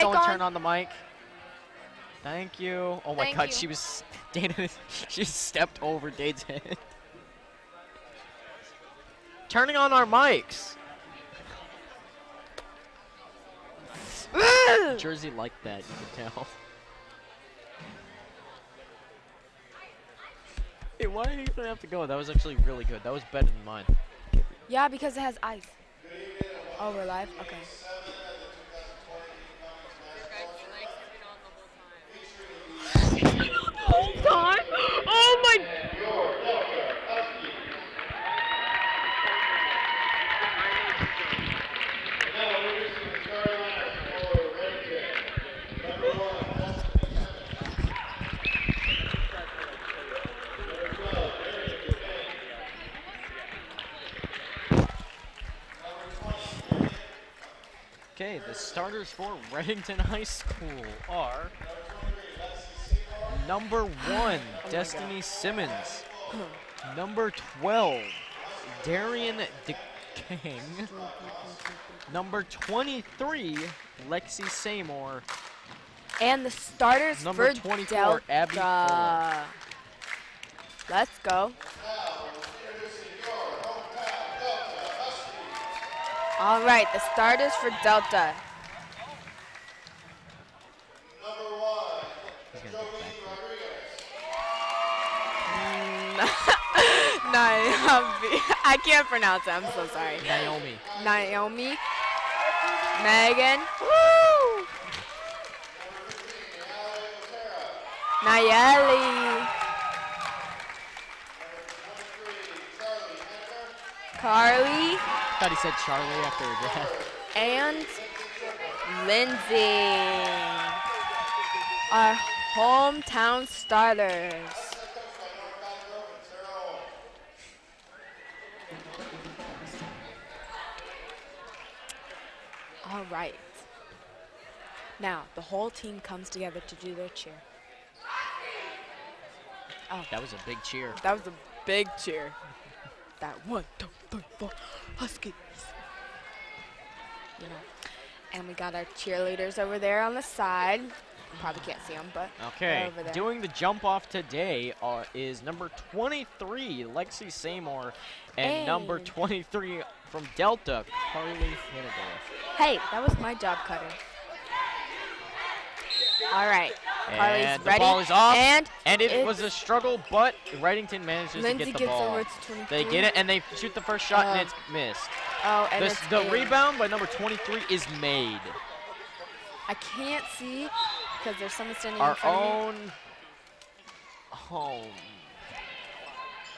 Don't turn on the mic. Thank you. Oh my Thank God, you. she was Dana. She stepped over Dane's head. Turning on our mics. Jersey liked that, you can tell. Hey, why are you gonna have to go? That was actually really good. That was better than mine. Yeah, because it has ice. Oh, we're live? Okay. Whole time? Oh my. Okay, the starters for Redington High School are number 1, Destiny Simmons. Number 12, Darian DeKang. Number 23, Lexi Seymour. And the starters Number for 24, Delta. Abby Fuller. Let's go. All right, the starters for Delta. He's gonna get back Naomi. I can't pronounce it. I'm so sorry. Naomi. Naomi. Megan. Woo! Nayeli. Carly. I thought he said Charlie after her dad. And Lindsay. Our hometown starters. All right. Now, the whole team comes together to do their cheer. Oh, That was a big cheer. that was a big cheer. That 1, 2, 3, 4, Huskies. You know. And we got our cheerleaders over there on the side. Probably can't see them, but they're Okay, over there. doing the jump off today is number 23, Lexi Seymour, and number And- 23 from Delta, Carly Hannibal. Hey, that was my job cutter. All right, Carly's And ready. the ball is off, and it was a struggle, but Redington manages Lindsay to get the gets ball. over to 23. They get it, and they shoot the first shot, and it's missed. Oh, and it's The in. rebound by number 23 is made. I can't see because there's someone standing Our in front of me. own home.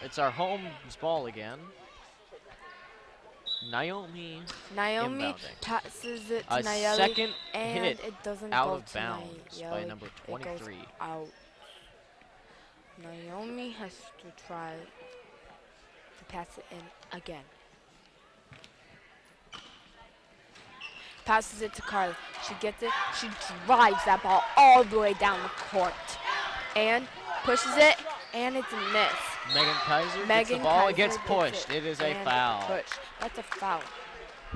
It's our home's ball again. Naomi Naomi inbounding. passes it to A Nayeli, second and hit it doesn't out go of to bounds by Nayeli. number It goes 23. out. Naomi has to try to pass it in again. Passes it to Carly. She gets it. She drives that ball all the way down the court and pushes it, and it's a miss. Megan Kaiser gets the Megan ball. Kaiser It gets gets pushed. It is a and foul. Push. That's a foul.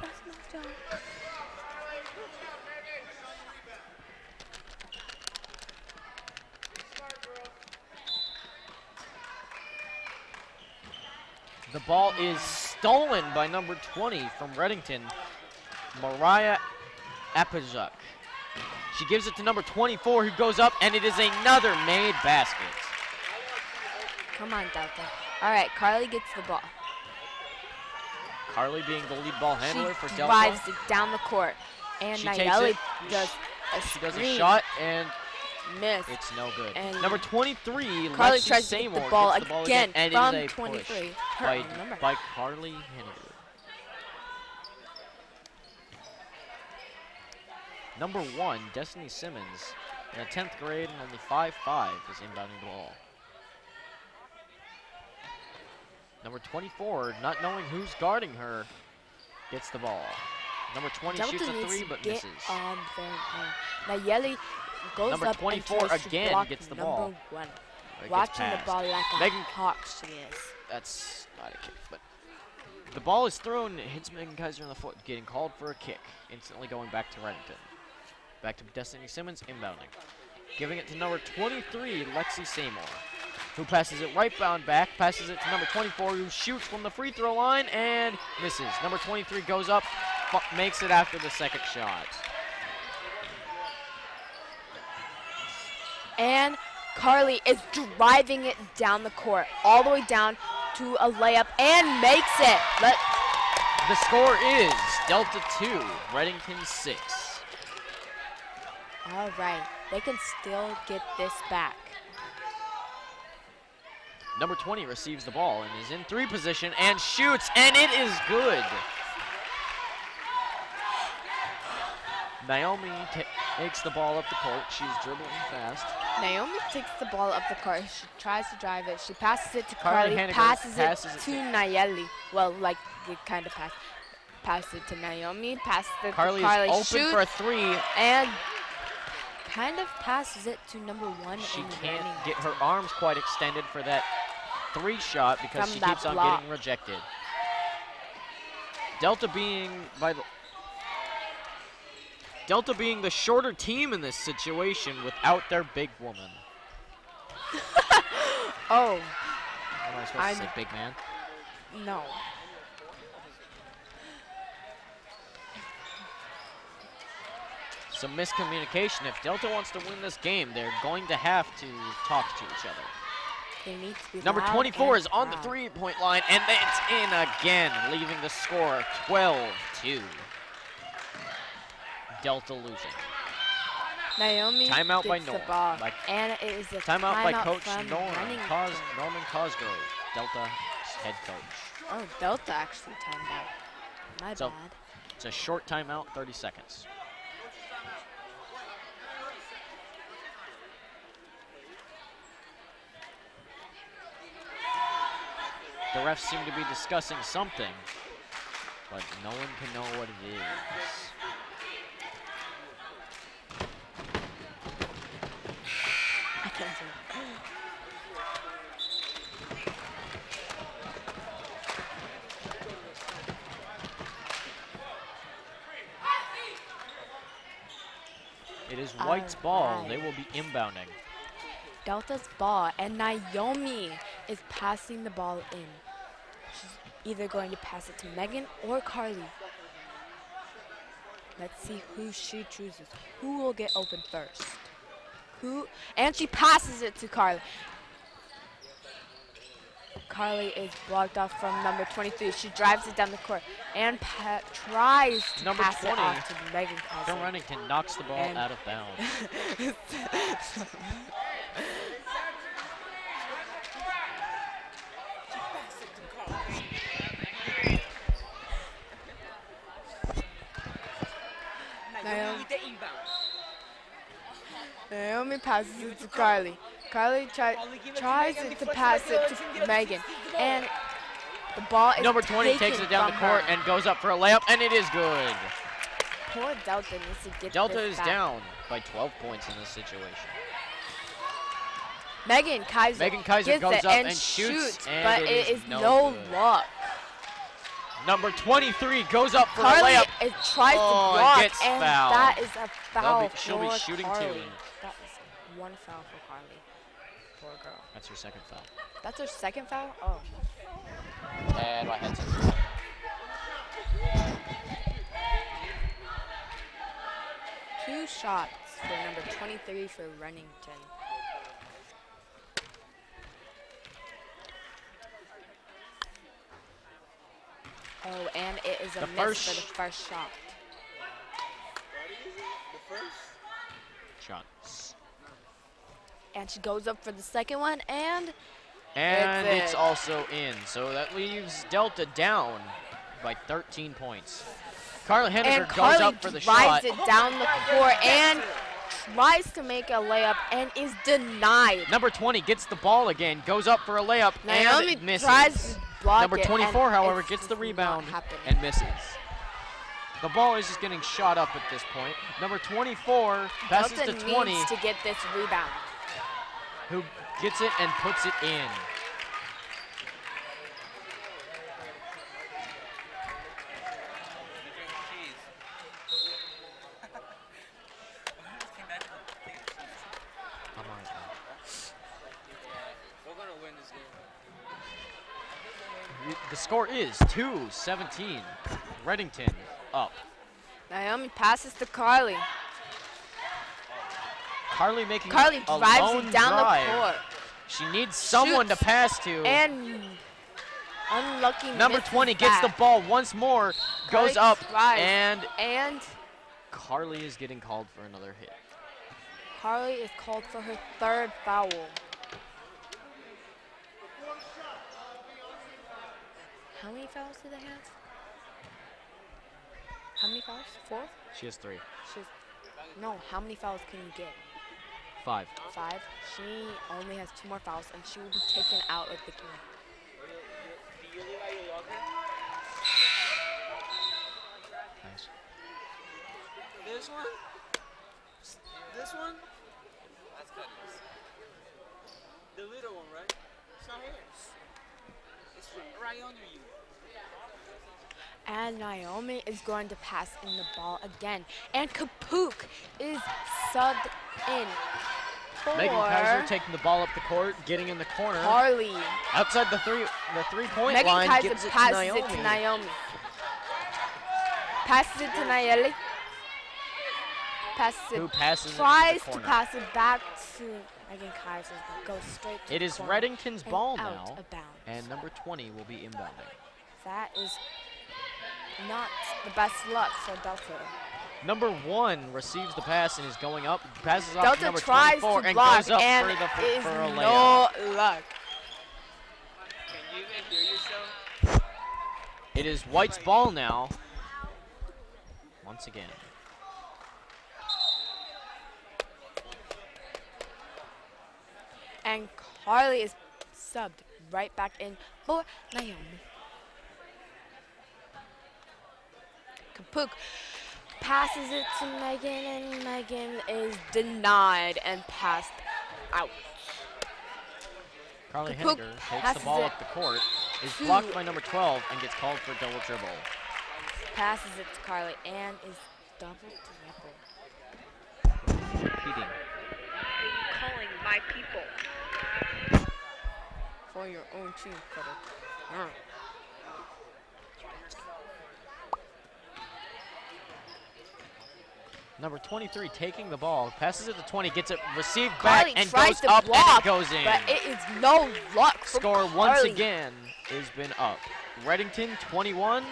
That's my job. The ball is stolen by number 20 from Redington, Mariah Apajuk. She gives it to number 24, who goes up, and it is another made basket. Come on, Delta. All right, Carly gets the ball. Carly being the lead ball handler She for drives Delta. it down the court, and She takes Nayeli it. does a She does a screen. shot, and Miss. it's no good. And Number 23, Carly Lexi tries to Seymour get the ball gets the ball again and from it is a 23. push Her own number. by Carly Hannibal. Number 1, Destiny Simmons, in the 10th grade and only 5'5", is inbounding the ball. Number 24, not knowing who's guarding her, gets the ball. Number 20 Delta shoots a needs 3 to but get misses. on their Nayeli goes Number up 24 and tries to again block gets the number ball. 1. It gets Watching the passed. ball like a Megan- hawk she is. That's not a kick, but the ball is thrown, it hits Megan Kaiser in the foot, getting called for a kick, instantly going back to Redington. Back to Destiny Simmons, inbounding. Giving it to number 23, Lexi Seymour, who passes it right back, passes it to number 24, who shoots from the free throw line and misses. Number 23 goes up, makes it after the second shot. And Carly is driving it down the court, all the way down to a layup, and makes it. The score is Delta 2, Redington 6. All right, they can still get this back. Number 20 receives the ball and is in three position and shoots, and it is good. Naomi takes the ball up the court. She's dribbling fast. Naomi takes the ball up the court. She tries to drive it. She passes it to Carly Carly, Henniger passes passes it it to to- Nayeli. Well, like, we kind of pass it to Naomi, passes it Carly to Carly, is open shoots, for a three. and kind of passes it to number 1 She in can't running. get her arms quite extended for that three shot because From she that keeps on block. getting rejected. Delta being the shorter team in this situation without their big woman. Oh, What am I supposed to say, big man? no. Some miscommunication. If Delta wants to win this game, they're going to have to talk to each other. They need to be Number loud 24 and is on the proud. three-point line, and it's in again, leaving the score 12-2. Delta losing. Naomi Timeout by gets the Norm. ball, By- and it is a Timeout by Coach from Norman Redington. Cosgrove, Delta head coach. Oh, Delta actually timed out. My So- bad. It's a short timeout, 30 seconds. The refs seem to be discussing something, but no one can know what it is. I can't see. It is White's ball. They Alright. will be inbounding. Delta's ball, and Naomi is passing the ball in. She's either going to pass it to Megan or Carly. Let's see who she chooses. Who will get open first? And she passes it to Carly. Carly is blocked off from number 23. She drives it down the court and tries to Number pass 20 it off to Megan From Cosgrove. Redington knocks the ball And- out of bounds. Naomi passes it to Carly. Carly tries to pass it to Megan. And the ball is Number 20 takes taken it down the from court her. and goes up for a layup, and it is good. Poor Delta needs to get Delta this is back. down by 12 points in this situation. Megan Kaiser Gets goes up and and shoots, and but it it is no no good. luck. Number 23 goes up for Carly a layup. tries to Oh, and block, gets and fouled. that is a foul She'll be for shooting Carly. two. That is one foul for Carly. Poor girl. That's her second foul. That's her second foul? Oh. And my headset. Two shots for number 23 for Redington. Oh, and it is a The miss first for the first shot. Shots. And she goes up for the second one, and And It's it's in. also in. So that leaves Delta down by 13 points. Carly Henniger goes Carly up for the drives shot. it down the court and tries to make a layup and is denied. Number 20 gets the ball again, goes up for a layup, Naomi and misses. tries to block Number it, 24, and however, it's gets the just not rebound happening. and misses. The ball is just getting shot up at this point. Number 24 passes Delta to 20, needs to get this rebound. who gets it and puts it in. The score is 2-17. Redington up. Naomi passes to Carly. Carly making Carly a drives lone it down drive. the court. She needs someone to Shoots. pass to. And unlucky Number misses 20 gets the that. ball once more, Carly goes up, tries. and Carly is getting called for another hit. Carly is called for her third foul. How many fouls do they have? How many fouls? 4? She has 3. No, how many fouls can you get? 5. 5. She only has 2 more fouls, and she will be taken out of the game. Nice. This one? This one? That's Cummings. The little one, right? It's not hers. It's right under you. And Naomi is going to pass in the ball again. And Kapuk is subbed in for Megan Kaiser taking the ball up the court, getting in the corner. Carly. Outside the three-point Megan line, Kaiser gives it to passes Naomi. it to Naomi. Passes it to Nayeli. Passes it. Who passes it Tries to the to corner. pass it back to Megan Kaiser, but goes straight to It the is corner Redington's and ball out now, of bounds. and number 20 will be inbounding. That is not the best luck for Delta. Number 1 receives the pass and is going up, passes off Delta to number tries 24 to and block goes up and for a layup. no luck. Can you even hear yourself? It is White's ball now. Once again. And Carly is subbed right back in for Naomi. Kapuk passes it to Megan, and Megan is denied and passed out. Carly Kapuk Henniger takes the passes ball it up the court, is to- blocked by number 12, and gets called for a double dribble. Passes it to Carly and is double dribble. Repeating. Calling my people. For your own team, Cutter. Number 23 taking the ball, passes it to 20, gets it received Carly back, and tries goes to up, block, and it goes in. but it is no luck for Score once Carly. again has been up. Redington 21,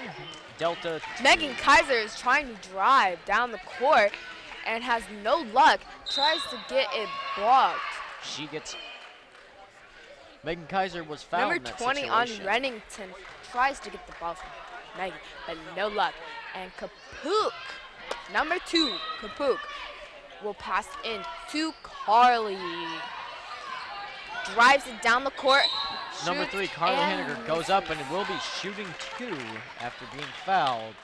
Delta 2. Megan Kaiser is trying to drive down the court and has no luck. Tries to get it blocked. She gets. Megan Kaiser was fouled Number in that 20 on situation. Redington tries to get the ball from Megan, but no luck. And Kapuk, number 2, Kapuk, will pass in to Carly. Drives it down the court. Number shoots 3, Carly and Henniger goes up and will be shooting 2 after being fouled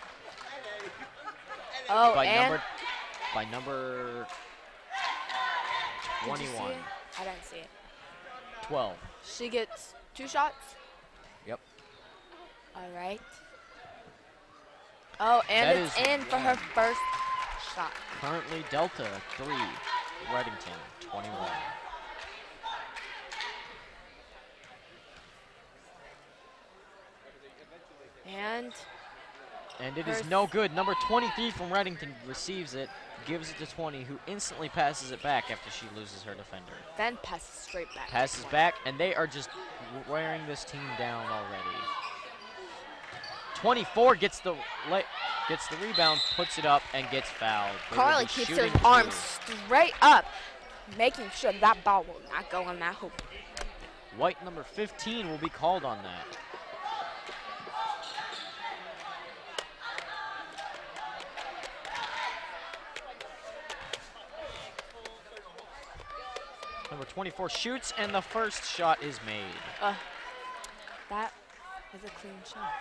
Oh, by and number did you see 21. it? I didn't see it. 12. She gets 2 shots. Yep. All right. Oh, and That it's is in for her first shot. Currently Delta 3, Redington 21. And it is no good. Number 23 from Redington receives it, gives it to 20, who instantly passes it back after she loses her defender. then passes straight back. Passes back, and they are just wearing this team down already. 24 gets the rebound, puts it up, and gets fouled. They will Carly be keeps her shooting arms 2. straight up, making sure that ball will not go on that hoop. White number 15 will be called on that. Number 24 shoots, and the first shot is made. That was a clean shot.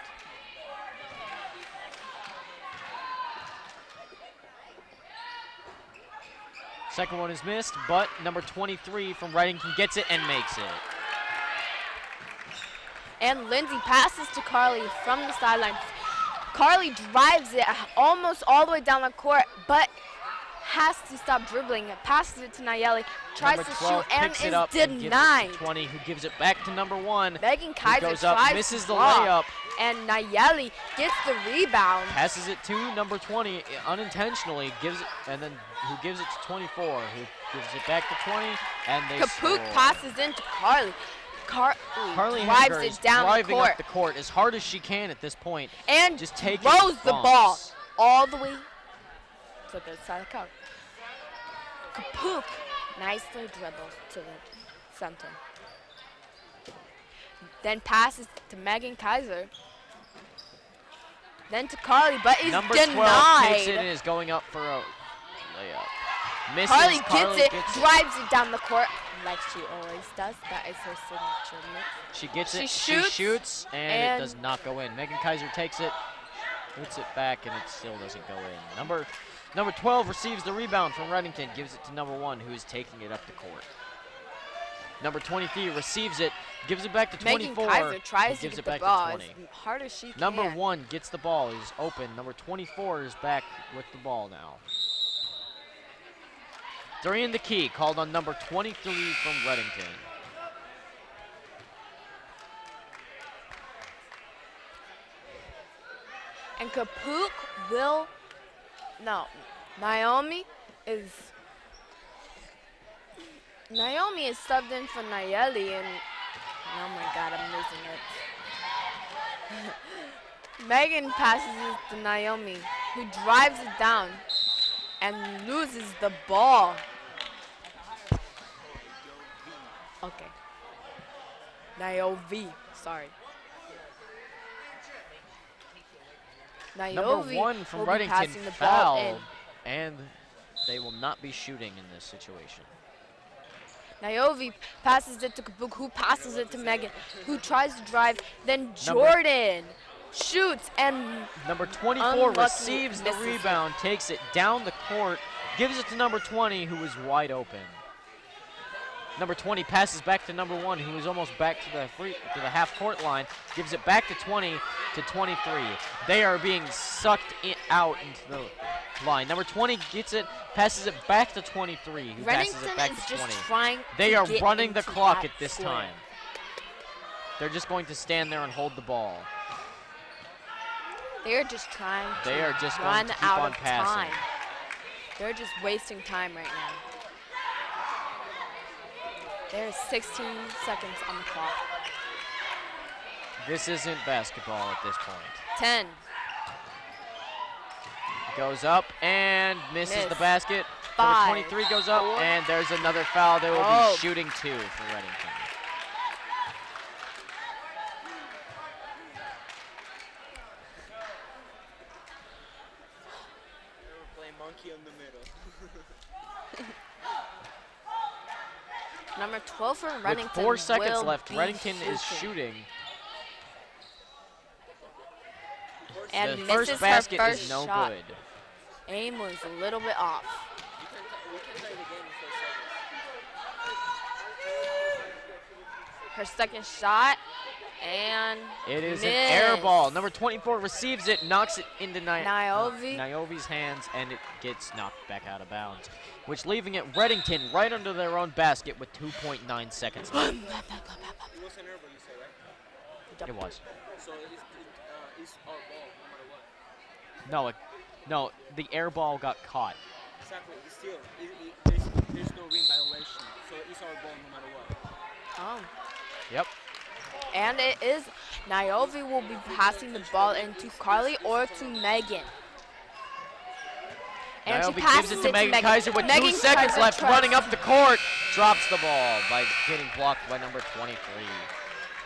Second one is missed, but number 23 from Redington gets it and makes it. And Lindsay passes to Carly from the sideline. Carly drives it almost all the way down the court, but has to stop dribbling. Passes it to Nayeli. Tries Number to 12 shoot and picks is it up and gives it denied. to 20, who gives it back to number 1. Megan Who Kaiser goes up, tries misses to the block, layup, and Nayeli gets the rebound. passes it to number 20 unintentionally, gives it, and then who gives it to 24, who gives it back to 20, and they Kapuk score. passes into Carly. Carly drives Hager it is down the driving court up the court as hard as she can at this point. and just taking throws the ball bumps. all the way to the side of the court. Kapuk nicely dribbles to the center. Then passes to Megan Kaiser. Then to Carly, but is Number denied. 12 takes it and is going up for a layup. Misses. Carly gets it, drives it down the court like she always does. That is her signature move. She gets She it, shoots, she shoots, and and it does not go in. Megan Kaiser takes it, puts it back, and it still doesn't go in. Number 12 receives the rebound from Redington, gives it to number 1, who is taking it up the court. Number 23 receives it, gives it back to 24, Megan Kaiser tries and to gives get it the back ball to as 20. hard as she Number can. 1 gets the ball, is open. Number 24 is back with the ball now. 3 in the key, called on number 23 from Redington. And Kapuk will, no, Naomi is subbed in for Nayeli, and oh my God, I'm losing it. Megan passes it to Naomi, who drives it down and loses the ball. Okay. Naomi, sorry. Number Naomi 1 from will be Redington passing the ball in. fouled, and they will not be shooting in this situation. Naomi passes it to Kapuk, who passes it to Megan, who tries to drive. Then Jordan shoots and Number 24 unlucky receives the misses it. rebound, takes it down the court, gives it to number 20, who is wide open. Number 20 passes back to number 1, who is almost back to the half-court line, gives it back to 20 to 23. They are being sucked out into the line. Number 20 gets it, passes it back to 23, who passes it Redington back is to just 20. trying They to are get running the into clock that at this square. time. They're just going to stand there and hold the ball. They're just trying to They are just going run to keep out on of passing. time. They're just wasting time right now. There's 16 seconds on the clock. This isn't basketball at this point. 10. Goes up and misses the Miss. basket. 5, Number 23 goes up, 4. and there's another foul. They will Oh. be shooting 2 for Redington. We're playing monkey in the middle. Number 12 for Redington. With 4 seconds will left, be Redington is shooting. And The misses first her basket first is no shot. good. Aim was a little bit off. We can play the game in 4 seconds. Her second shot, and It is an missed. air ball. Number 24 receives it, knocks it into Niobe. Niobe's hands, and it gets knocked back out of bounds, which leaving it Redington right under their own basket with 2.9 seconds left. It was an air ball, you say, right? It was. So it's our ball, no matter what. No, the air ball got caught. Exactly. It's still, there's no ring violation. So it's our ball, no matter what. Oh. Yep. And it is Niobe will be passing the ball into Carly or to Megan. And Niobe she passes gives it to Megan Kaiser with Megan 2 seconds Kaiser left, tries- running up the court. Drops the ball by getting blocked by number 23.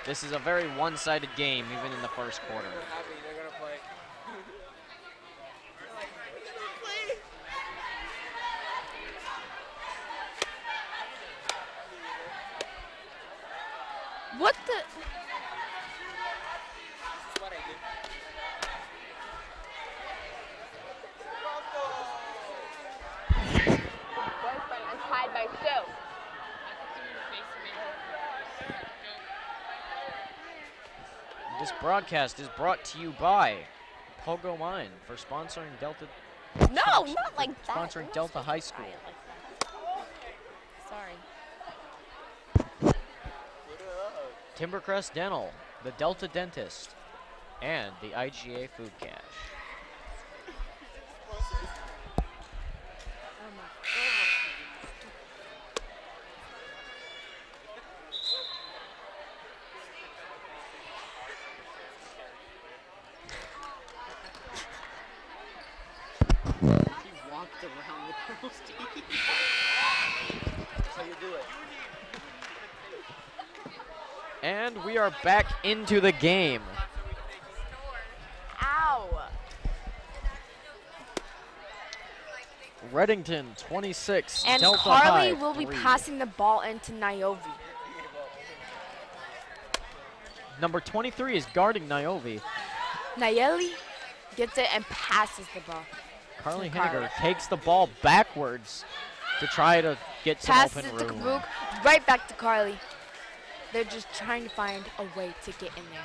This is a very one-sided game, even in the first quarter. They're happy. They're gonna play. What the? This is what I do. Boyfriend is tied by Sue. This broadcast is brought to you by Pogo Mine for sponsoring Delta No, not like that. Sponsoring Not Delta High supposed to School. try it like that. Sorry. Timbercrest Dental, the Delta Dentist, and the IGA Food Cache. He walked around the girls' team. That's how you do it. And we are back into the game. Ow. Redington 26, And Delta Carly High will be 3. passing the ball into Niobe. Number 23 is guarding Niobe. Nayeli gets it and passes the ball. Carly To Carly. Henniger takes the ball backwards to try to get some Passes open it to room. Kabuk, right back to Carly. They're just trying to find a way to get in there.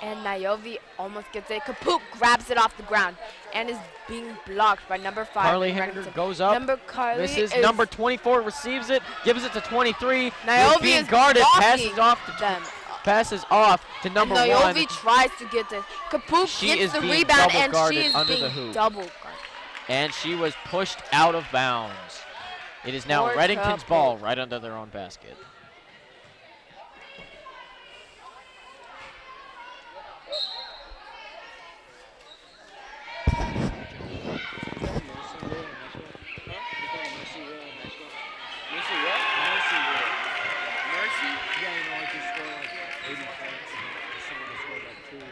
And Niobe almost gets it. Kapuk grabs it off the ground and is being blocked by number 5. Carly in Henniger Redington. goes up. Number Carly Misses. is Number 24 receives it, gives it to 23. Niobe being is guarded, blocking passes off to them. passes off to number and 1. Niobe tries to get it. Kapuk She gets is the being rebound double and guarded she is under the being hoop. double guarded. And she was pushed out of bounds. It is now Poor Redington's Kapuk. ball right under their own basket. Mercy? Yeah, you know, I just scored like 80 points. Someone just scored like 2. You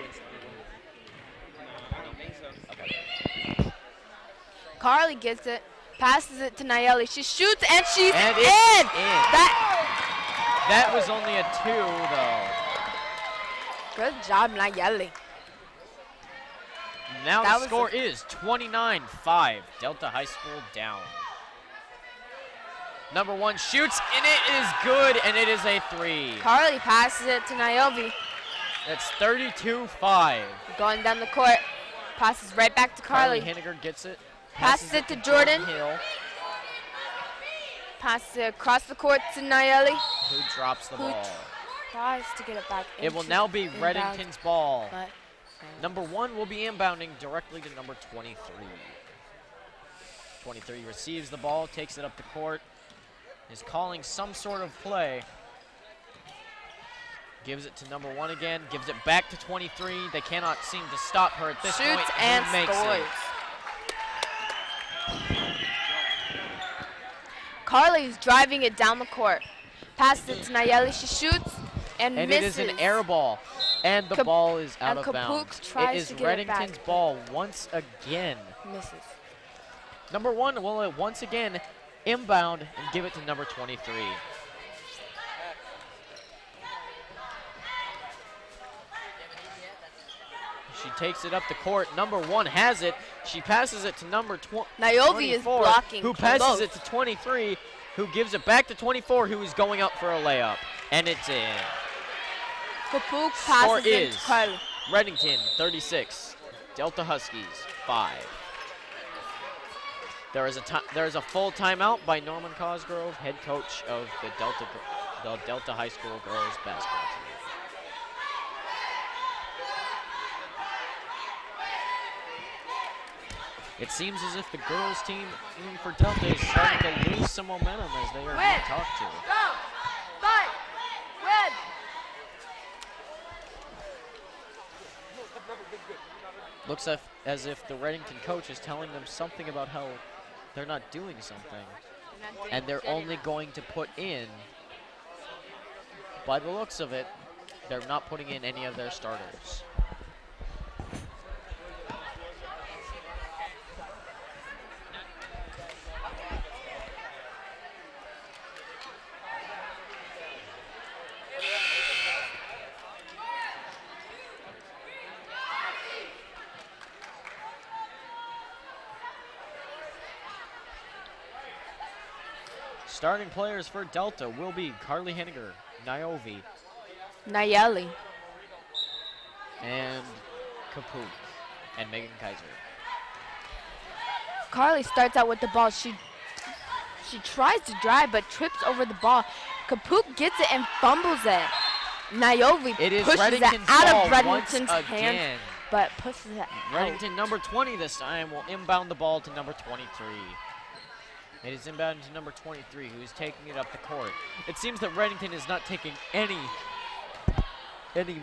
instantly win. No, I don't think so. Carly gets it, passes it to Nayeli. She shoots and she's And in. it's in. That That was only a 2, though. good job, Nayeli. Now That the was score is 29-5. Delta High School down. Number 1 shoots, and it is good, and it is a 3. Carly passes it to Niobe. That's 32-5. Going down the court, passes right back to Carly. Henniger gets it. Passes it to Jordan. Hill, Passes it across the court to Nayeli. who drops the Who ball. Tries to get it back. It will into now be inbound, Redington's ball. But Number 1 will be inbounding directly to number 23. 23 receives the ball, takes it up the court, is calling some sort of play. Gives it to number 1 again, gives it back to 23. They cannot seem to stop her at this point. shoots and Who makes scores. it? Carly's driving it down the court. Passes it to Nayeli. She shoots and And misses. it is an air ball. And the ball is out and of Kapuk bounds. It tries is to get it back. Redington's ball once again. Misses. Number 1 will once again inbound and give it to number 23. She takes it up the court. Number 1 has it. She passes it to number Niobe is 24, blocking who passes close. it to 23, who gives it back to 24, who is going up for a layup. And it's in. Kapuk Score passes it is to Carly. Redington 36, Delta Huskies 5. There is a full timeout by Norman Cosgrove, head coach of the Delta High School girls basketball team. It seems as if the girls team for Delta is starting to lose some momentum as they are being talked to. Go! Fight! Win! Looks as if the Redington coach is telling them something about how they're not doing something. And they're only going to put in, by the looks of it, they're not putting in any of their starters. Starting players for Delta will be Carly Henniger, Niobe, Nayeli. and Kapuk, and Megan Kaiser. Carly starts out with the ball. She tries to drive but trips over the ball. Kapuk gets it and fumbles it. Naomi It is pushes it Redington's out ball of once Redington's hands, again. but pushes it out. Redington, number 20 this time, will inbound the ball to number 23. It is inbound to number 23, who is taking it up the court. It seems that Redington is not taking any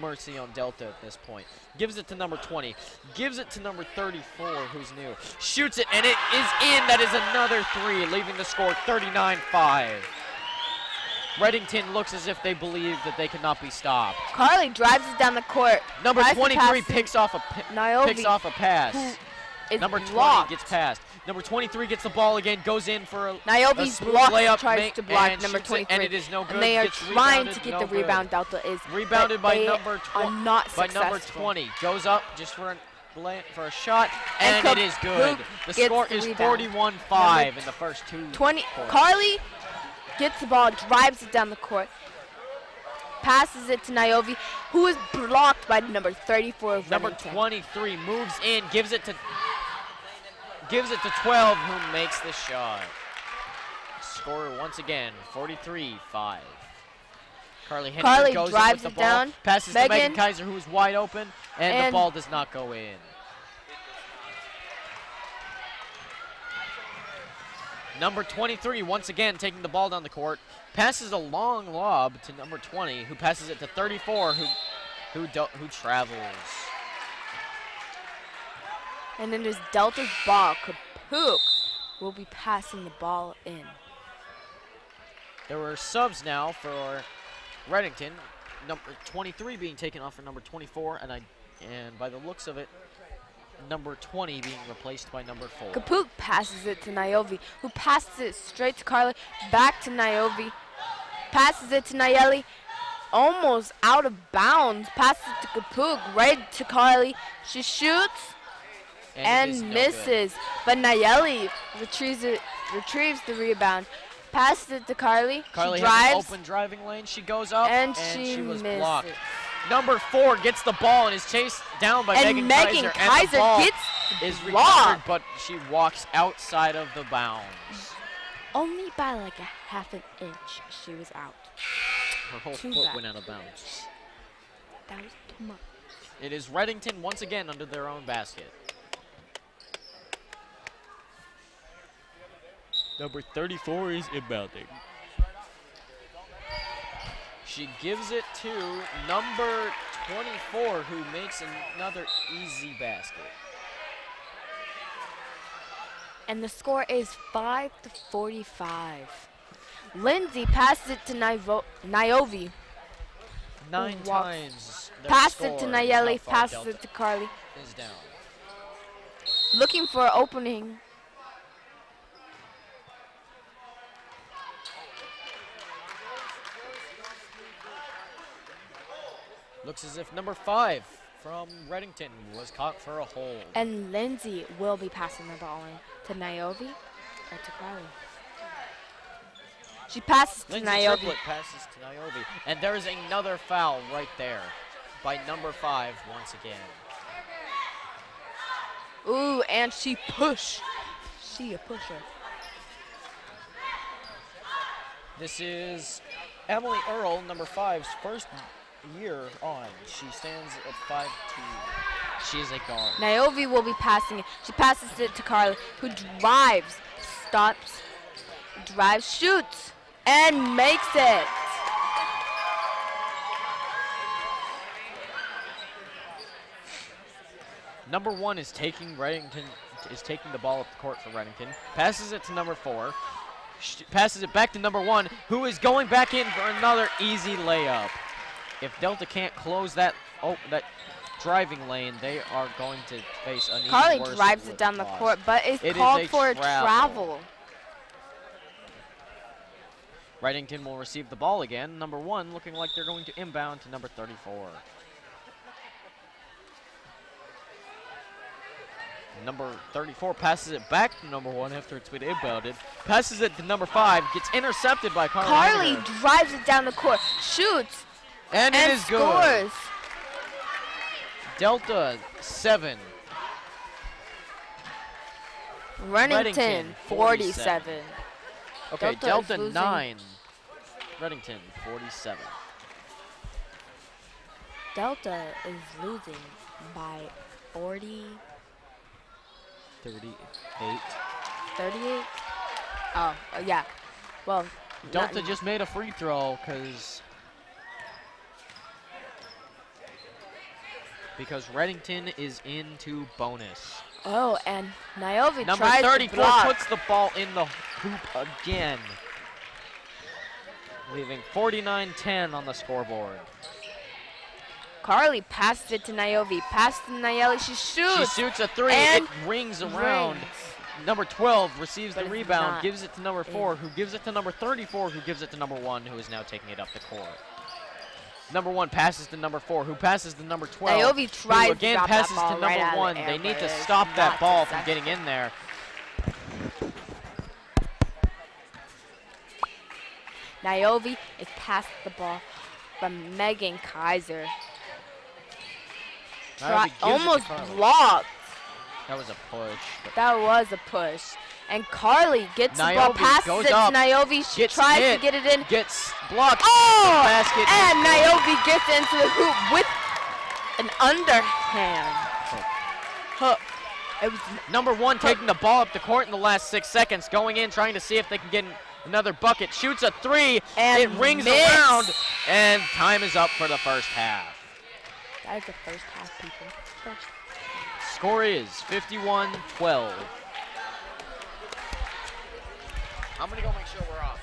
mercy on Delta at this point. Gives it to number 20. Gives it to number 34, who's new. Shoots it, and it is in. That is another 3, leaving the score 39-5. Reddington looks as if they believe that they cannot be stopped. Carly drives it down the court. Number Tries to 23 pass to picks off a pass. who is Number 20 blocked. gets passed. Number 23 gets the ball again, goes in for a Niobe's smooth block layup, tries to block and number shoots it, 23. and it is no good. And they are Gets trying rebounded, to get no the good. rebound. Delta is Rebounded but by they number are not by number successful. 20. Goes up just for a shot, and it is good. The gets score the is rebound. 41-5 in the first 2 quarters. Carly gets the ball, drives it down the court, passes it to Niobe, who is blocked by number 34 of Number Redington. 23 moves in, gives it to 12, who makes the shot. Score once again, 43-5. Carly Henderson goes drives in with it the ball, down. passes to Megan Kaiser, who is wide open, and the And- ball does not go in. Number 23 once again taking the ball down the court, passes a long lob to number 20, who passes it to 34, who travels. And then there's Delta's ball. Kapuk will be passing the ball in. There were subs now for Redington. Number 23 being taken off for number 24, and by the looks of it, number 20 being replaced by number 4. Kapuk passes it to Niobe, who passes it straight to Carly, back to Niobe, passes it to Nayeli, almost out of bounds, passes it to Kapuk, right to Carly. She shoots And it is and no good. misses, but Nayeli retrieves the rebound, passes it to Carly. Carly she has an drives open driving lane. She goes up, and she she was misses. blocked. Number 4 gets the ball and is chased down by And Megan Megan Kaiser. And the Kaiser ball gets is recovered, blocked. but she walks outside of the bounds. Only by like a half an inch she was out. Her whole Too foot bad. went out of bounds. That was too much. It is Redington once again under their own basket. Number 34 is inbounding. She gives it to number 24, who makes another easy basket. And the score is 5-45. Lindsay passes it to Niobe. 9 walks. times. their Passes it to score. Nayeli. How far Passes Delta it to Carly. is down. Looking for an opening. Looks as if number 5 from Redington was caught for a hold. And Lindsay will be passing the ball in to Niobe or to Carly. She passes to Lindsay Niobe. Triplet passes to Niobe. And there is another foul right there by number 5 once again. Ooh, and she pushed. She a pusher. This is Emily Earl, number 5's first year on. She stands at 5'2". She is a guard. Niobe will be passing it. She passes it to Carly, who drives, stops, drives, shoots, and makes it. Number 1 is taking the ball up the court for Redington. Passes it to number 4. Passes it back to number 1, who is going back in for another easy layup. If Delta can't close that driving lane, they are going to face an Carly even worse drives it down the loss. court, but is It is called a for a travel. travel. Redington will receive the ball again. Number 1 looking like they're going to inbound to number 34. Number 34 passes it back to number 1 after it's been inbounded. Passes it to number 5. Gets intercepted by Carly. Carly Henninger. drives it down the court, shoots, And it and is good. scores. Delta 7. Redington 47. Okay, Delta is Delta losing. 9. Redington 47. Delta is losing by 40, 38. 38. Oh, yeah. Well, Delta not- just made a free throw because Redington is into bonus. Oh, and Niobe Number tries to 34 block. puts the ball in the hoop again, leaving 49-10 on the scoreboard. Carly passes it to Niobe. Passes to Nayeli. She shoots. She shoots a three. and It rings around. rings. Number 12 receives But the it's rebound, not gives it to number 4, in. who gives it to number 34, who gives it to number 1, who is now taking it up the court. Number 1 passes to number 4, who passes to number 12. Niobe tries who to again drop that passes ball to right number out of 1. the air, They need but to it's stop that not ball from successful. getting in there. Niobe is past the ball from Megan Kaiser. Niobe gives it to Almost Carly. blocked. That was a push. But That was a push. And Carly gets the ball, Niobe passes goes it up, to Niobe. She gets tries hit, to get it in. gets blocked. Oh! The basket And is Niobe gets into the hoop with an underhand hook. It was Number 1 taking the ball up the court in the last 6 seconds, going in, trying to see if they can get another bucket. Shoots a 3, And it rings missed. around, and time is up for the first half. that is the first half, people. First. Score is 51-12. I'm gonna go make sure we're off.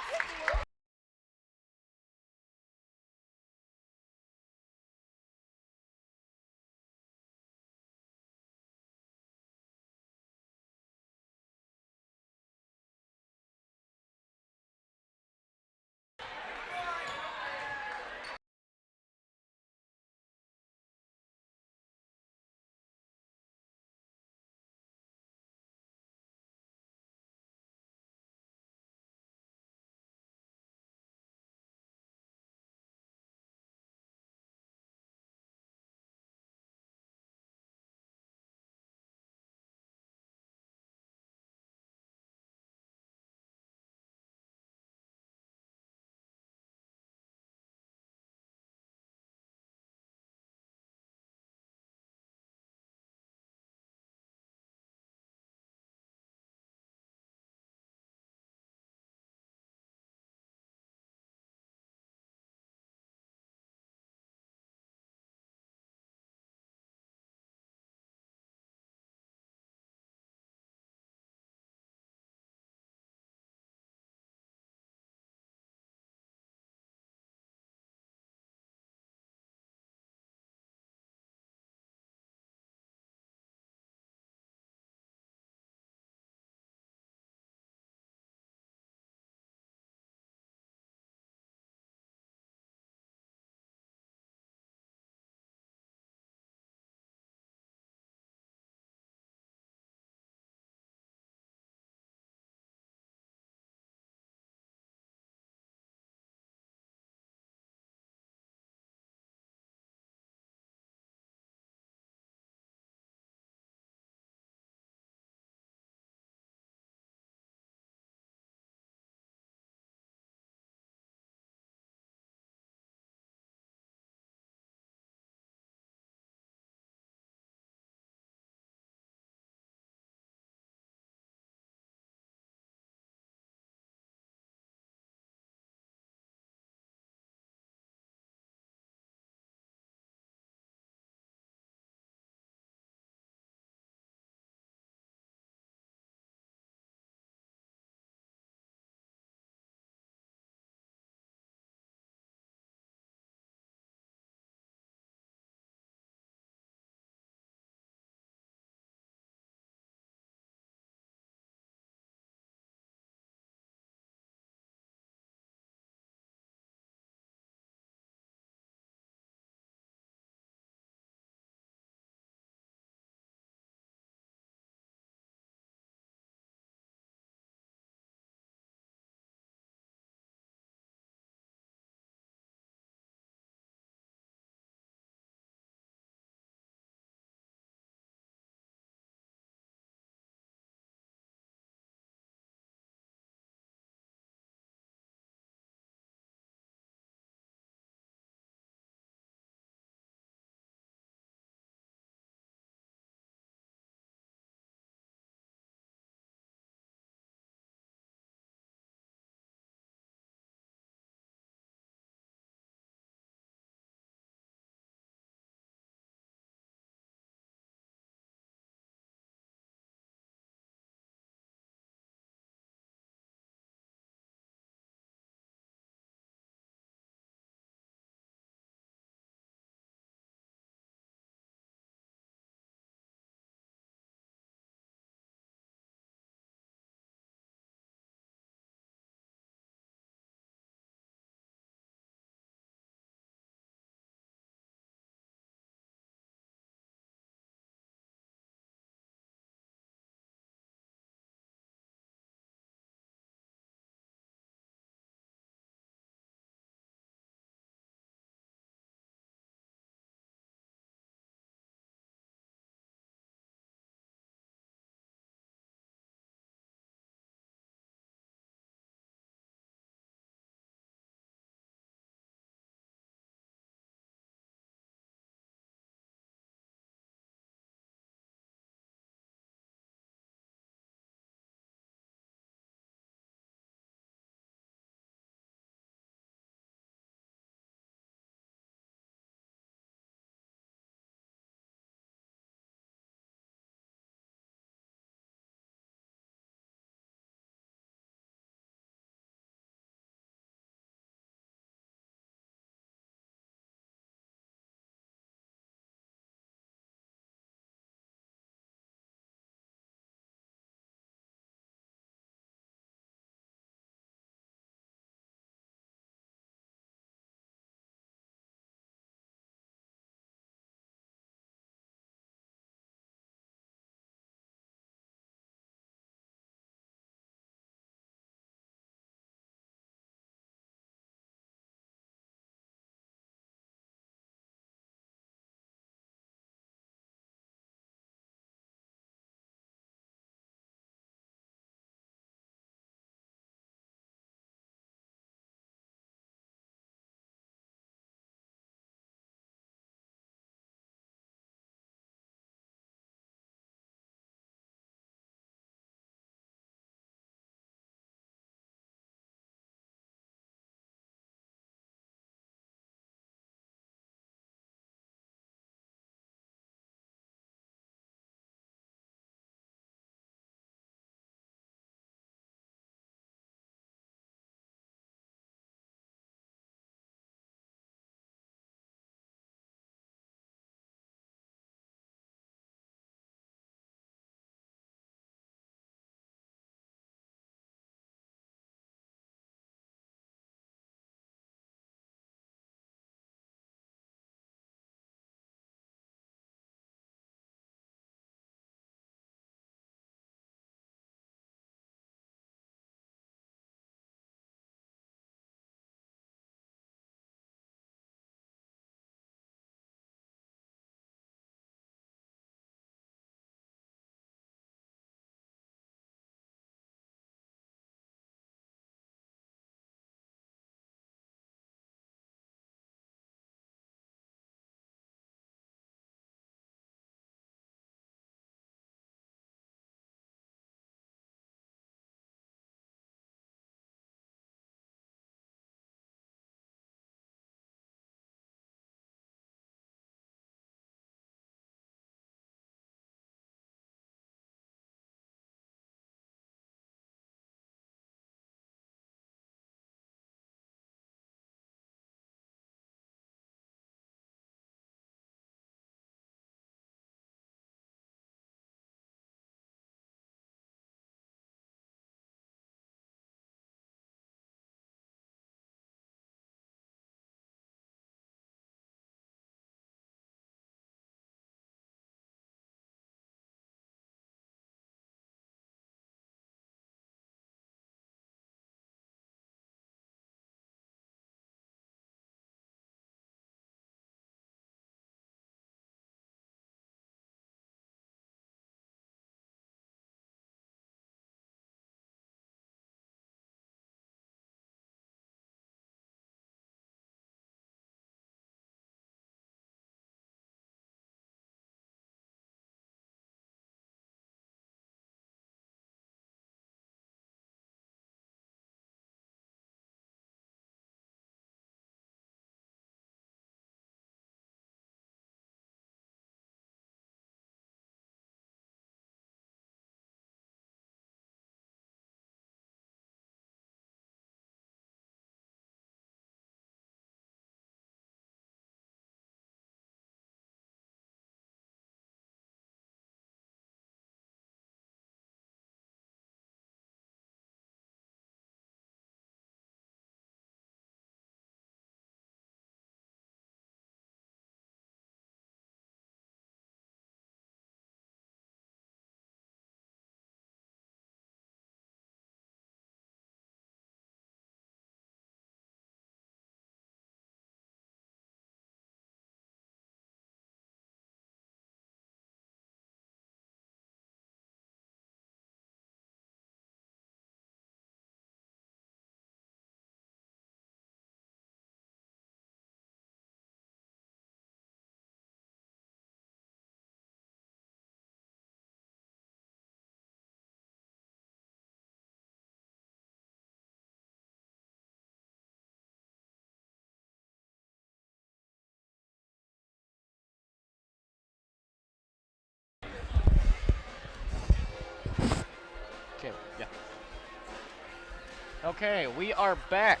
Okay, we are back.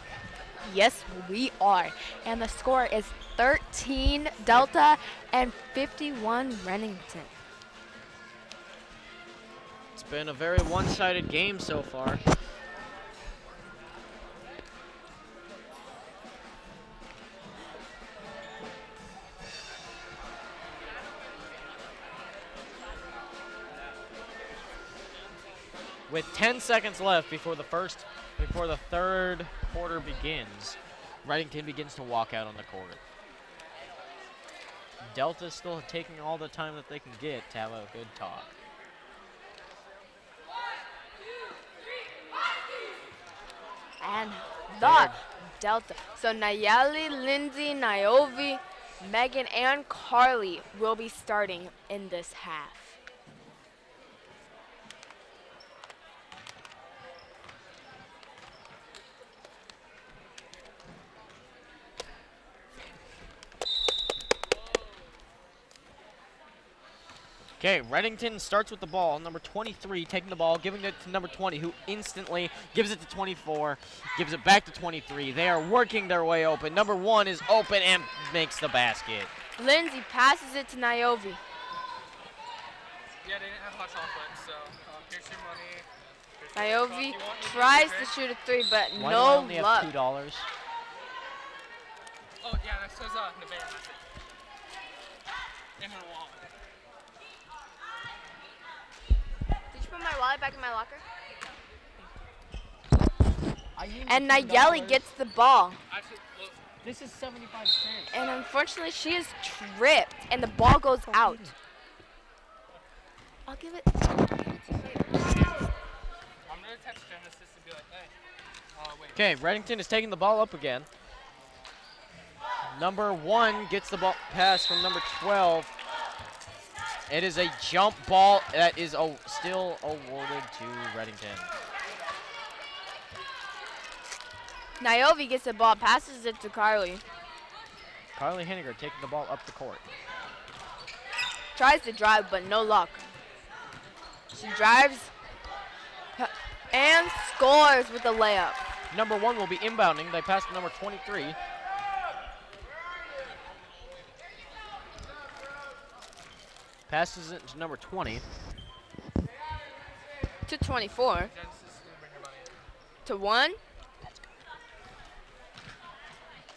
Yes, we are. And the score is 13 Delta and 51 Redington. It's been a very one-sided game so far. With 10 seconds left before the third quarter begins, Redington begins to walk out on the court. Delta's still taking all the time that they can get to have a good talk. And the Delta. So Nayeli, Lindsay, Niobe, Megan, and Carly will be starting in this half. Okay, Redington starts with the ball. Number 23 taking the ball, giving it to number 20, who instantly gives it to 24, gives it back to 23. They are working their way open. Number 1 is open and makes the basket. Lindsay passes it to Niobe. Yeah, they didn't have hot chocolate, so here's your money. Here's your coffee. Niobe You want me tries drink? to shoot a 3, but Why do I no only have luck. $2? Oh, yeah, that says Nevada has it. In her wallet. Did you put my wallet back in my locker? I used And $2. Nayeli gets the ball. Actually, look, This is 75 cents. And unfortunately, she is tripped, and the ball goes out. I'll give it. I'm gonna text Genesis and be like, hey. Wait. Okay, Redington is taking the ball up again. Number 1 gets the ball pass from number 12. It is a jump ball that is still awarded to Redington. Niobe gets the ball, passes it to Carly. Carly Henniger taking the ball up the court. Tries to drive, but no luck. She drives and scores with a layup. Number 1 will be inbounding. They pass to number 23. Passes it to number 20. To 24. Genesis is gonna bring her money in. To 1.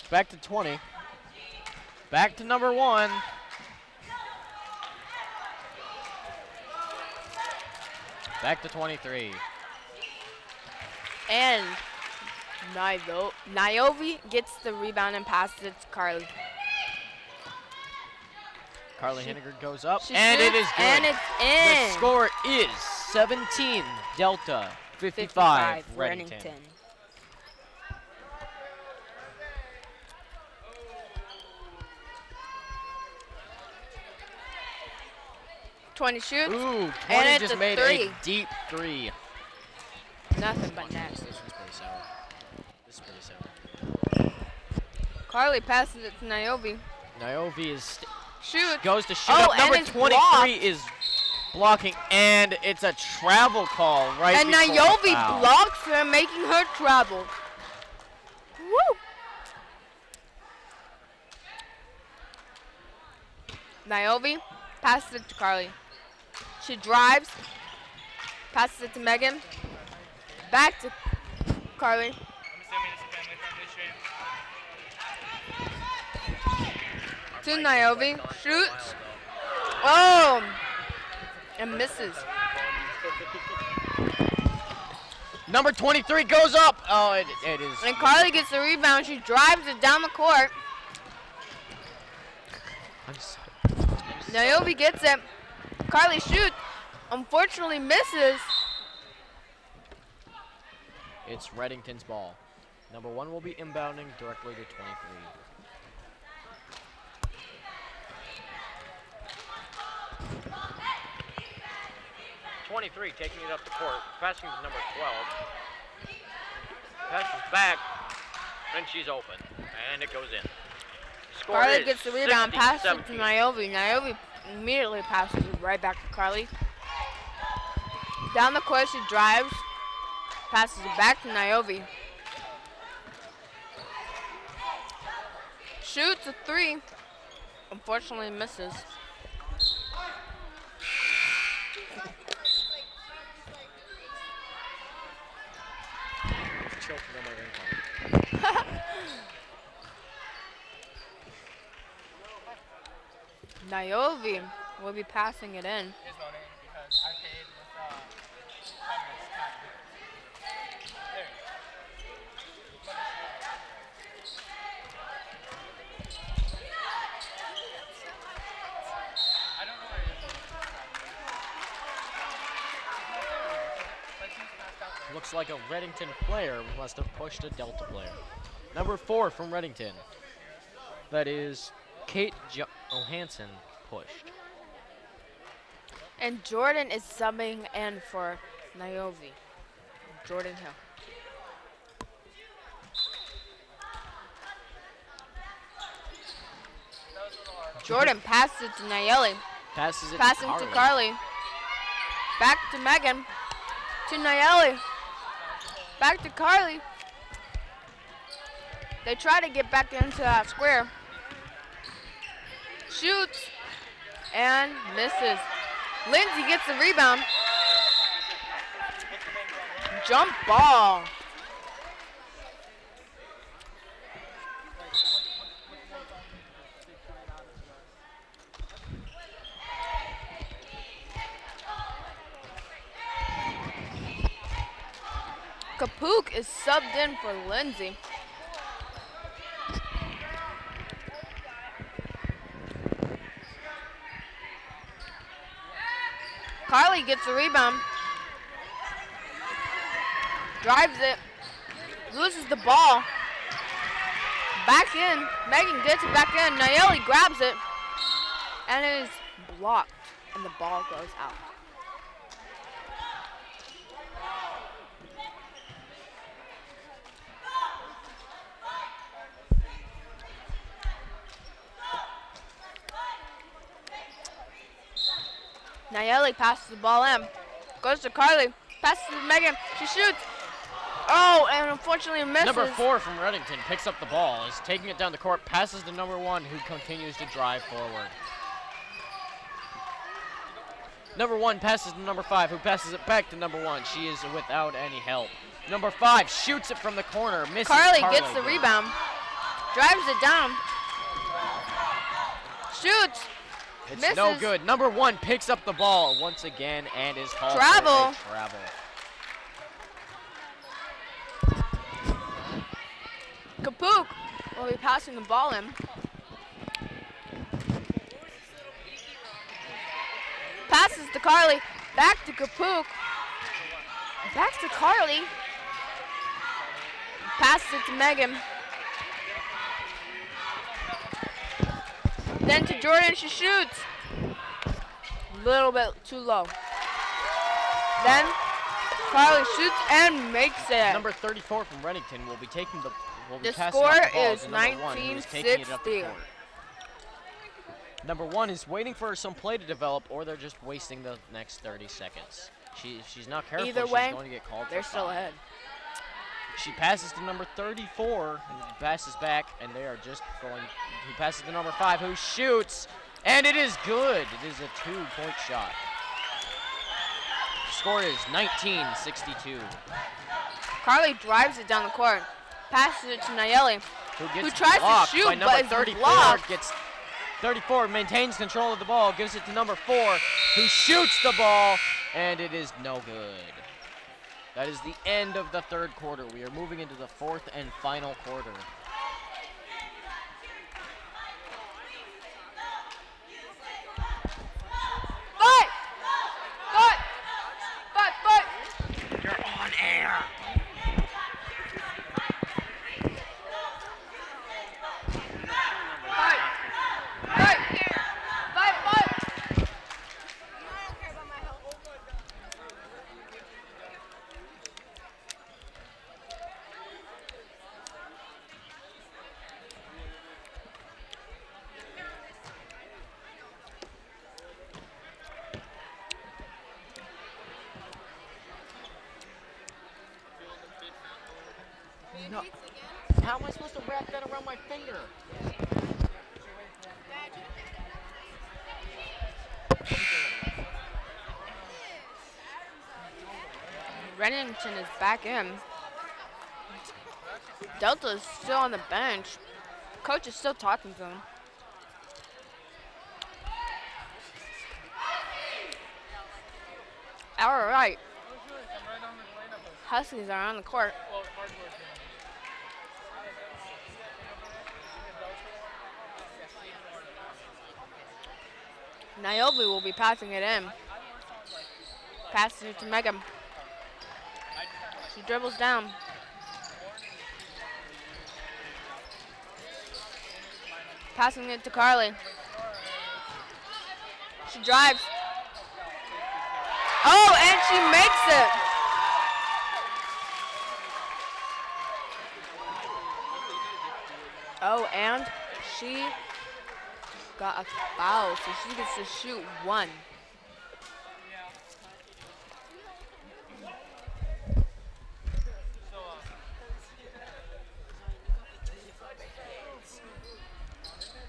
Back to 20. Back to number 1. Back to 23. And Niobe gets the rebound and passes it to Carly. Carly Henniger goes up, She and it shoots, is good. and it's in. The score is 17 Delta, 55 Redington. Redington. 20 shoots, Ooh, 20 and it's just a made 3. a deep 3. Nothing but net. This is pretty sour. This is pretty sour. Carly passes it to Niobe. Niobe is Shoots. goes to shoot Oh, up. and Number it's 23 blocked. is blocking, and it's a travel call right And before the Niobe foul. blocks her, making her travel. Woo! Niobe passes it to Carly. She drives, passes it to Megan. Back to Carly. I'm assuming it's a family friendly stream. To Niobe. Shoots. Oh! And misses. Number 23 goes up. Oh, it is. And Carly gets the rebound. She drives it down the court. I'm sorry. Niobe gets it. Carly shoots. Unfortunately misses. It's Redington's ball. Number 1 will be inbounding directly to 23. Taking it up the court, passing to number 12. Passes back, and she's open, and it goes in. Score Carly is gets the rebound, passes it to 60-17. Niobe. Niobe immediately passes it right back to Carly. Down the court, she drives, passes it back to Niobe. Shoots a 3. Unfortunately misses. Choking on my ring card. Niobe will be passing it in. There's no name because I paid with Cummings time. There you go. I don't know where it is. But she's passed out there. Looks like a Redington player must have pushed a Delta player. Number 4 from Redington. That is Kate Johansson pushed. And Jordan is subbing in for Niobe. Jordan Hill. Jordan passes it to Nayeli. Passes it Passing to to Carly. Back to Megan. To Nayeli. Back to Carly. They try to get back into that square. Shoots. And misses. Lindsay gets the rebound. Jump ball. Kapook is subbed in for Lindsay. Carly gets the rebound. Drives it. Loses the ball. Back in. Megan gets it back in. Nayeli grabs it. And it is blocked. And the ball goes out. Nayeli passes the ball in. Goes to Carly. Passes to Megan. She shoots. Oh, and unfortunately misses. Number 4 from Redington picks up the ball, is taking it down the court, passes to number 1, who continues to drive forward. Number 1 passes to number 5, who passes it back to number 1. She is without any help. Number 5 shoots it from the corner, misses. Carly gets the rebound. Drives it down. Shoots. It's misses. no good. Number 1 picks up the ball once again and is called Travel. for a travel. Kapook will be passing the ball in. Passes to Carly. Back to Kapook. Back to Carly. Passes it to Megan. Then to Jordan, she shoots. A little bit too low. Then Carly shoots and makes it. Number 34 from Redington will be taking the The passing score up the ball is to number 1, who is taking it up the 19-60. court. Number 1 is waiting for some play to develop, or they're just wasting the next 30 seconds. She's not careful. Either she's way, going to get called. They're for still foul. ahead. She passes to number 34, who passes back, and they are just going. Who passes to number 5, who shoots, and it is good. It is a 2-point shot. Score is 19-62. Carly drives it down the court. Passes it to Nayeli. Who tries to blocked shoot, by but number is 34. blocked. Gets 34, maintains control of the ball, gives it to number 4, who shoots the ball, and it is no good. That is the end of the third quarter. We are moving into the fourth and final quarter. Fight! Fight! Fight! Fight! You're on air. Fight! Fight! Fight! Fight! No. How am I supposed to wrap that around my finger? Redington is back in. Delta is still on the bench. Coach is still talking to him. All right. Huskies are on the court. Niobe will be passing it in. Passes it to Megan. She dribbles down. Passing it to Carly. She drives. Oh, and she makes it. Oh, and she got a foul, so she gets to shoot one.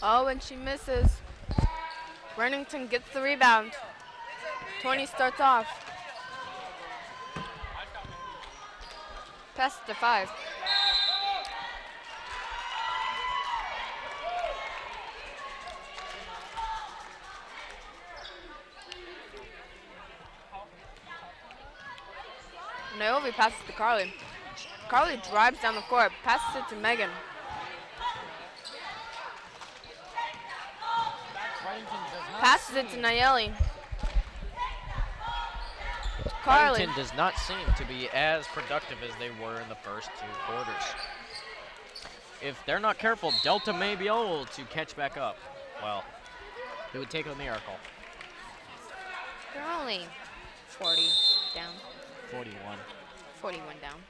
Oh, and she misses. Redington gets the rebound. 20 starts off. Pass it to 5. Niobe passes to Carly. Carly drives down the court, passes it to Megan. Passes it to Nayeli. Carly. Redington does not seem to be as productive as they were in the first 2 quarters. If they're not careful, Delta may be able to catch back up. Well, it would take a miracle. They're only 40 down. 41. 41 down.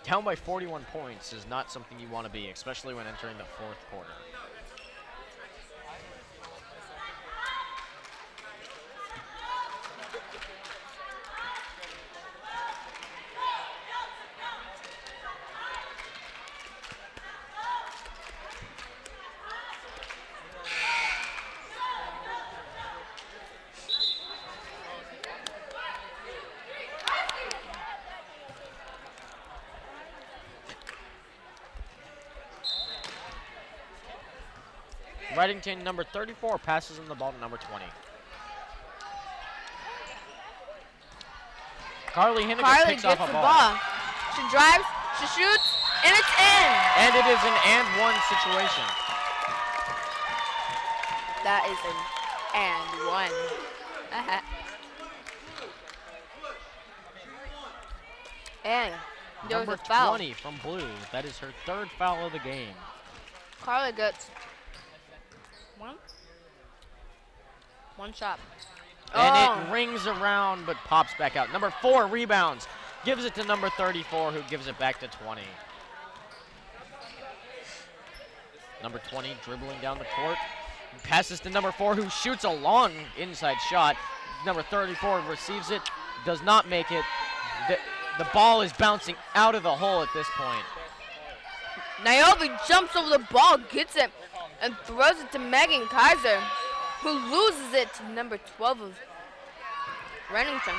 Down by 41 points is not something you want to be, especially when entering the 4th quarter. Redington, number 34, passes in the ball to number 20. Carly Henniger picks off a ball. She drives, she shoots, and it's in. And it is an and-one situation. That is an and one. And there was Number a foul. 20 from Blue. That is her 3rd foul of the game. Carly gets one shot. And it rings around but pops back out. Number 4 rebounds. Gives it to number 34, who gives it back to 20. Number 20 dribbling down the court. Passes to number 4, who shoots a long inside shot. Number 34 receives it, does not make it. The ball is bouncing out of the hole at this point. Niobe jumps over the ball, gets it, and throws it to Megan Kaiser, who loses it to number 12 of Redington.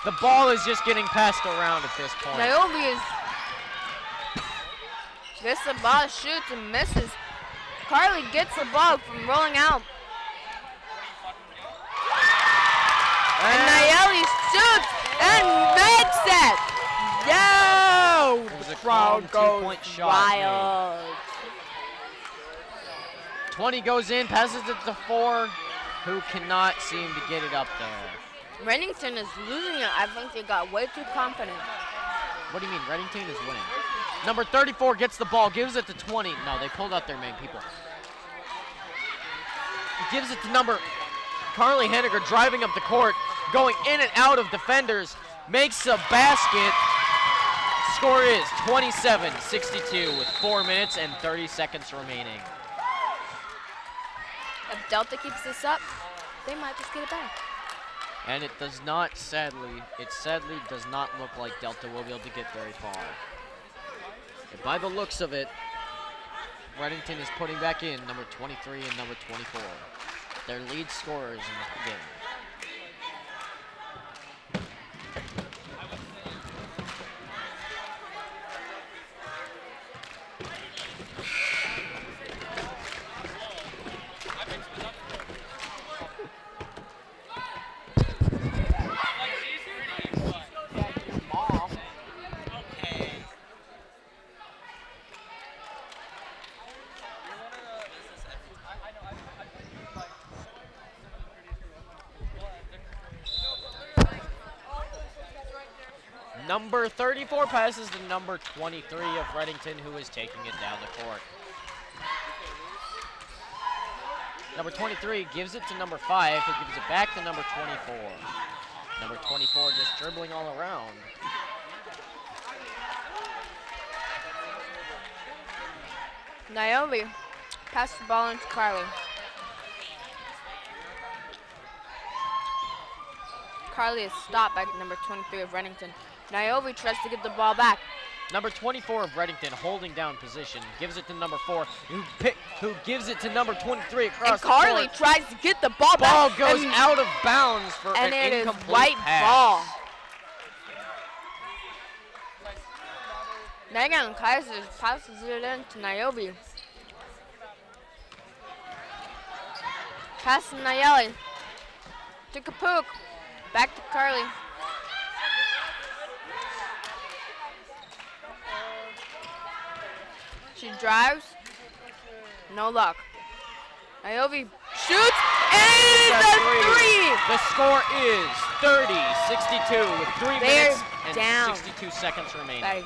The ball is just getting passed around at this point. Niobe gets the ball, shoots, and misses. Carly gets the ball from rolling out. And Nayeli shoots and makes it. Yo! It was a crowd calm 2-point shot wild. 20 goes in, passes it to 4, who cannot seem to get it up there. Redington is losing it. I think they got way too confident. What do you mean? Redington is winning. Number 34 gets the ball, gives it to 20. No, they pulled out their main people. He gives it to number Carly Henniger, driving up the court, going in and out of defenders, makes a basket. Score is 27-62 with 4 minutes and 30 seconds remaining. If Delta keeps this up, they might just get it back. And it does not, sadly does not look like Delta will be able to get very far. By the looks of it, Redington is putting back in number 23 and number 24. Their lead scorers in the game. Number 34 passes to number 23 of Redington, who is taking it down the court. Number 23 gives it to number 5, who gives it back to number 24. Number 24 just dribbling all around. Naomi passes the ball into Carly. Carly is stopped by number 23 of Redington. Niobe tries to get the ball back. Number 24 of Redington holding down position, gives it to number 4, who gives it to number 23 across And the Carly court. tries to get the ball Ball back. goes and, out of bounds for and an it is incomplete white pass. ball. Megan Kaiser passes it in to Niobe. Pass to Nayeli. To Kapuk. Back to Carly. She drives. No luck. Niobe shoots. And it is a three! The score is 30-62 with 3 They're minutes and down 62 seconds remaining. By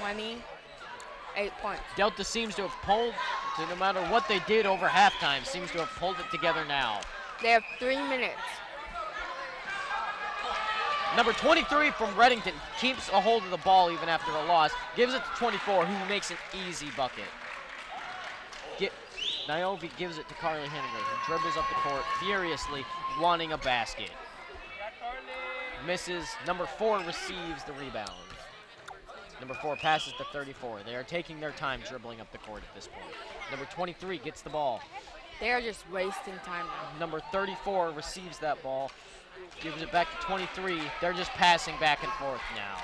28 points. Delta seems to have pulled, to no matter what they did over halftime, seems to have pulled it together now. They have 3 minutes. Number 23 from Redington keeps a hold of the ball even after a loss, gives it to 24, who makes an easy bucket. Niobe gives it to Carly Henniger, who dribbles up the court furiously, wanting a basket. Misses. Number 4 receives the rebound. Number 4 passes to 34. They are taking their time dribbling up the court at this point. Number 23 gets the ball. They are just wasting time now. Number 34 receives that ball, gives it back to 23. They're just passing back and forth now.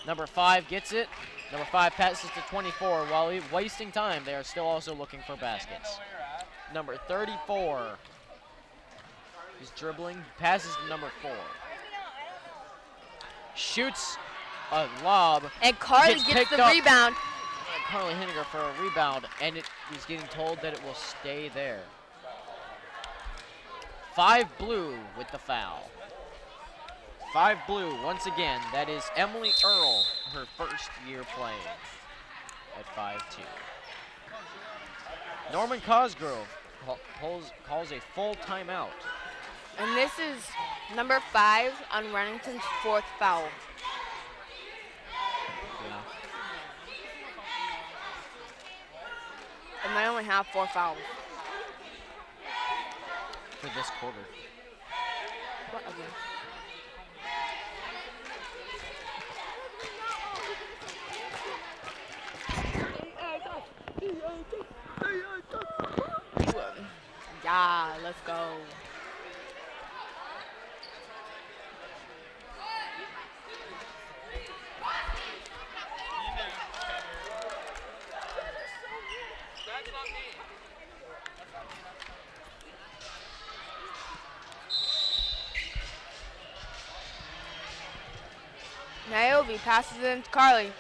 Number 5 gets it. Number 5 passes to 24. While wasting time, they are still also looking for baskets. Number 34 is dribbling, passes to number 4. Shoots a lob. And Carly gets picked the up. rebound. Carly Henniger for a rebound, and it is getting told that it will stay there. 5 blue with the foul. 5 blue, once again, that is Emily Earl, her first year playing at 5'2". Norman Cosgrove calls a full timeout. And this is number 5 on Redington's 4th foul. Yeah. And they only have 4 fouls. For this quarter. What again? Yeah, let's go. Niobe passes it into Carly.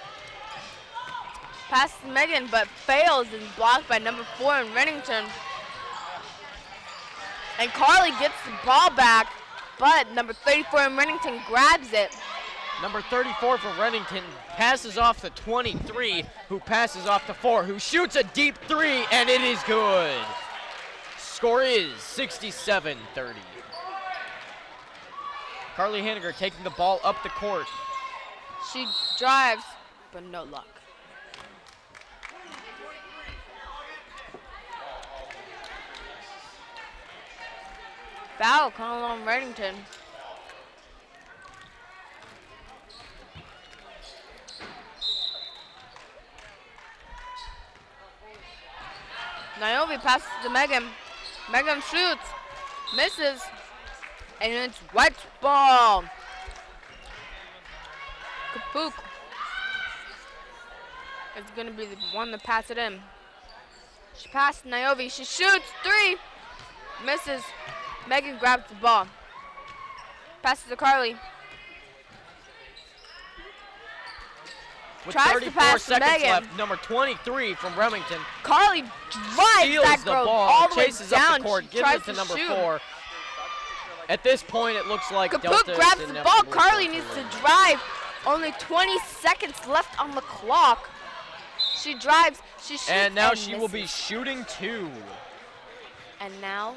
Passes to Megan, but fails and blocked by number 4 in Redington. And Carly gets the ball back, but number 34 in Redington grabs it. Number 34 for Redington passes off to 23, who passes off to 4, who shoots a deep 3, and it is good. Score is 67-30. Carly Henniger taking the ball up the court. She drives, but no luck. Foul coming on Redington. Niobe passes to Megan. Megan shoots, misses, and it's wet ball. Kapuk is gonna be the one to pass it in. She passed Niobe. She shoots 3, misses. Megan grabs the ball. Passes to Carly. With Tries to 34 pass to seconds Megan. left, number 23 from Remington Carly drives steals that the girl ball, all the way chases down. up the court, She gives tries it to to number shoot. 4. At this point, it looks like Kapuk Delta grabs is the ball. inevitably Carly going needs to lose. drive. Only 20 seconds left on the clock. She drives. She shoots. And now she will be misses. shooting 2. And now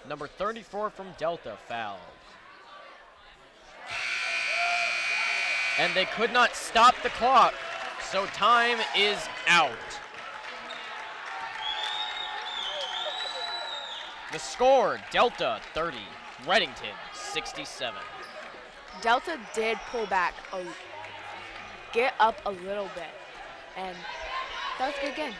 Number 34 from Delta fouled. And they could not stop the clock, so time is out. The score, Delta 30, Redington 67. Delta did pull back, get up a little bit, and that was a good game.